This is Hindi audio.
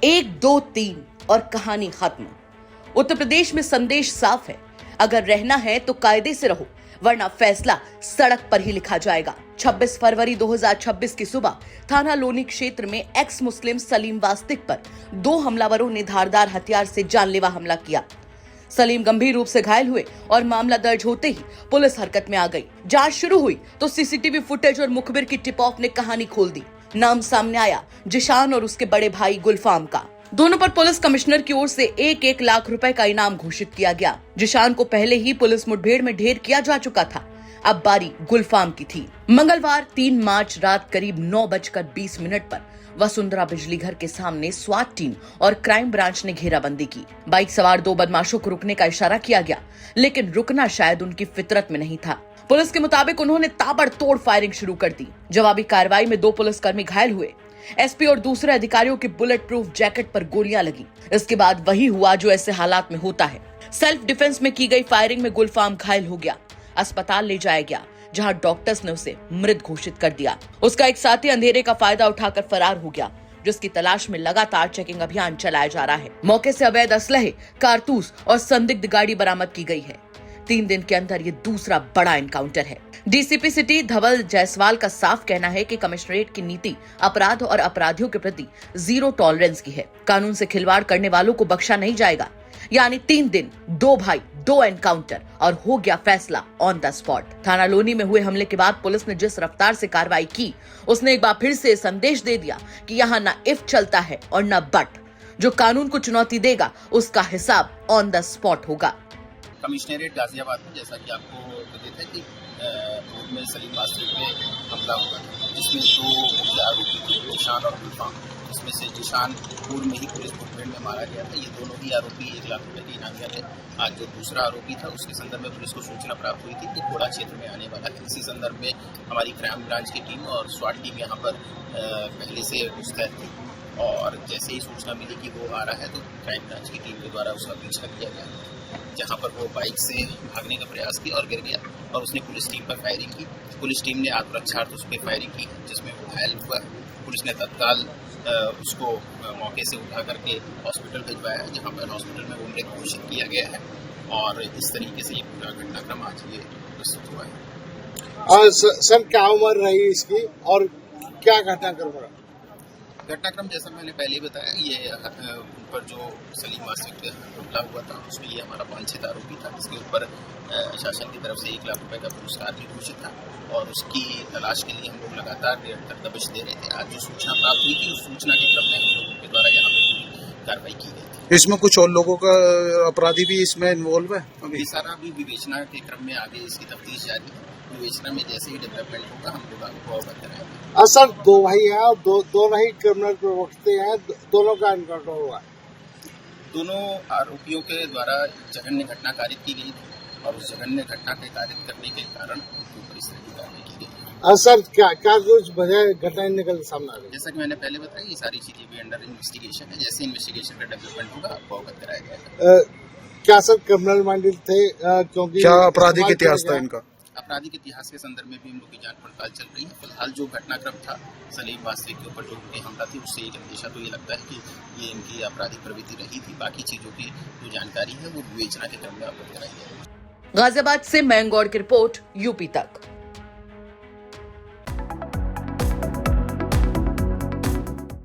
1, 2, 3 और कहानी खत्म। उत्तर प्रदेश में संदेश साफ है, अगर रहना है तो कायदे से रहो, वरना फैसला सड़क पर ही लिखा जाएगा। 26 फरवरी 2026 की सुबह थाना लोनी क्षेत्र में एक्स मुस्लिम सलीम वास्तिक पर 2 हमलावरों ने धारदार हथियार से जानलेवा हमला किया। सलीम गंभीर रूप से घायल हुए और मामला दर्ज होते ही पुलिस हरकत में आ गई। जांच शुरू हुई तो सीसीटीवी फुटेज और मुखबिर की टिप ऑफ ने कहानी खोल दी। नाम सामने आया जिशान और उसके बड़े भाई गुलफाम का। दोनों पर पुलिस कमिश्नर की ओर से 1-1 लाख रुपए का इनाम घोषित किया गया। जिशान को पहले ही पुलिस मुठभेड़ में ढेर किया जा चुका था, अब बारी गुलफाम की थी। मंगलवार 3 मार्च रात करीब 9:20 पर वसुंधरा बिजली घर के सामने स्वाट टीम और क्राइम ब्रांच ने घेराबंदी की। बाइक सवार 2 बदमाशों को रुकने का इशारा किया गया, लेकिन रुकना शायद उनकी फितरत में नहीं था। पुलिस के मुताबिक उन्होंने ताबड़तोड़ फायरिंग शुरू कर दी। जवाबी कार्रवाई में 2 पुलिसकर्मी घायल हुए। एसपी और दूसरे अधिकारियों की बुलेट प्रूफ जैकेट पर गोलियां लगी। इसके बाद वही हुआ जो ऐसे हालात में होता है। सेल्फ डिफेंस में की गई फायरिंग में गुलफाम घायल हो गया, अस्पताल ले जाया गया, जहां डॉक्टर्स ने उसे मृत घोषित कर दिया। उसका एक साथी अंधेरे का फायदा उठाकर फरार हो गया, जिसकी तलाश में लगातार चेकिंग अभियान चलाया जा रहा है। मौके से अवैध असलहे, कारतूस और संदिग्ध गाड़ी बरामद की गई है। 3 दिन के अंदर ये दूसरा बड़ा एनकाउंटर है। डीसीपी सिटी धवल जायसवाल का साफ कहना है कि कमिश्नरेट की नीति अपराध और अपराधियों के प्रति 0 टॉलरेंस की है। कानून से खिलवाड़ करने वालों को बख्शा नहीं जाएगा। यानी 3 दिन, 2 भाई, 2 एनकाउंटर और हो गया फैसला ऑन द स्पॉट। थाना लोनी में हुए हमले के बाद पुलिस ने जिस रफ्तार से कार्रवाई की, उसने एक बार फिर से संदेश दे दिया कि यहाँ न इफ चलता है और न बट। जो कानून को चुनौती देगा उसका हिसाब ऑन द स्पॉट होगा। कमिश्नरेट गाजियाबाद में जैसा कि आपको विदित है कि पूर्व में सलीम वास्तिक पे हमला हुआ था, जिसमें 2 मुख्य आरोपी थे, जिशान और गुलफाम। इसमें से जिशान पूर्व में ही पुलिस मुठभेड़ में मारा गया था। ये दोनों ही आरोपी 1 लाख रुपए के इनाम थे। आज जो दूसरा आरोपी था, उसके संदर्भ में पुलिस को सूचना प्राप्त हुई थी कि घोड़ा क्षेत्र में आने वाला है। इसी संदर्भ में हमारी क्राइम ब्रांच की टीम और स्वाट टीम यहाँ पर पहले से मुस्तैद थी, और जैसे ही सूचना मिली कि वो आ रहा है तो क्राइम ब्रांच की टीम के द्वारा उसका पीछा किया गया, जहां पर वो बाइक से भागने का प्रयास किया और गिर गया और उसने पुलिस टीम पर फायरिंग की। पुलिस टीम ने आत्मरक्षार्थ उस पर फायरिंग की, जिसमें वो घायल हुआ। पुलिस ने तत्काल उसको मौके से उठा करके हॉस्पिटल भिजवाया, जहां पर हॉस्पिटल में वो मृत घोषित किया गया है। और इस तरीके से ये पूरा घटनाक्रम आज ये प्रस्तुत हुआ है। सर, क्या उम्र रही इसकी और क्या घटनाक्रम रहा? घटनाक्रम जैसा मैंने पहले बताया, ये उन पर जो सलीम वास्तिक पे हमला हुआ था, उसके लिए हमारा वांछित आरोपी था, जिसके ऊपर शासन की तरफ से 1 लाख रुपए का पुरस्कार भी घोषित था, और उसकी तलाश के लिए हम लोग लगातार निरंतर दबिश दे रहे थे। आज जो सूचना प्राप्त हुई थी, उस सूचना के क्रम में हम लोगों के द्वारा यहाँ पे कार्रवाई की गई थी। इसमें कुछ और लोगों का अपराधी भी इसमें इन्वॉल्व है? ये सारा अभी विवेचना के क्रम में आगे इसकी तफ्तीश जारी है। विवेचना में जैसे ही डेवलपमेंट होगा हम लोग आपको अवगत कराएंगे। सर, 2 भाई हैं और दोनों ही क्रिमिनल प्रवक्ते हैं, दोनों का एनकाउंटर हुआ। दोनों आरोपियों के द्वारा जघन्य घटना कारित की गई थी, और उस जघन्य घटना के कारित करने के कारण उनके ऊपर इस तरह की कार्रवाई की गई। सर, क्या कुछ वजह घटना निकल सामने आ गई? जैसा कि मैंने पहले बताया, ये सारी चीजें भी अंडर इन्वेस्टिगेशन है। जैसे इन्वेस्टिगेशन का डेवलपमेंट होगा आपको अवगत कराया जाएगा। क्या सर क्रिमिनल माइंडेड थे? क्योंकि क्या आपराधिक इतिहास था इनका? आपराधिक इतिहास के संदर्भ में भी हम लोग की जांच पड़ताल चल रही है। फिलहाल जो घटनाक्रम था सलीम वास्तिक के ऊपर जो उनकी हमला थी, उससे एक अंदेशा तो ये लगता है कि ये इनकी आपराधिक प्रवृत्ति रही थी। बाकी चीजों की जो जानकारी है वो विवेचना के क्रम में अवगत कराई जाएगी। गाजियाबाद से मैंगौड़ की रिपोर्ट, यूपी तक।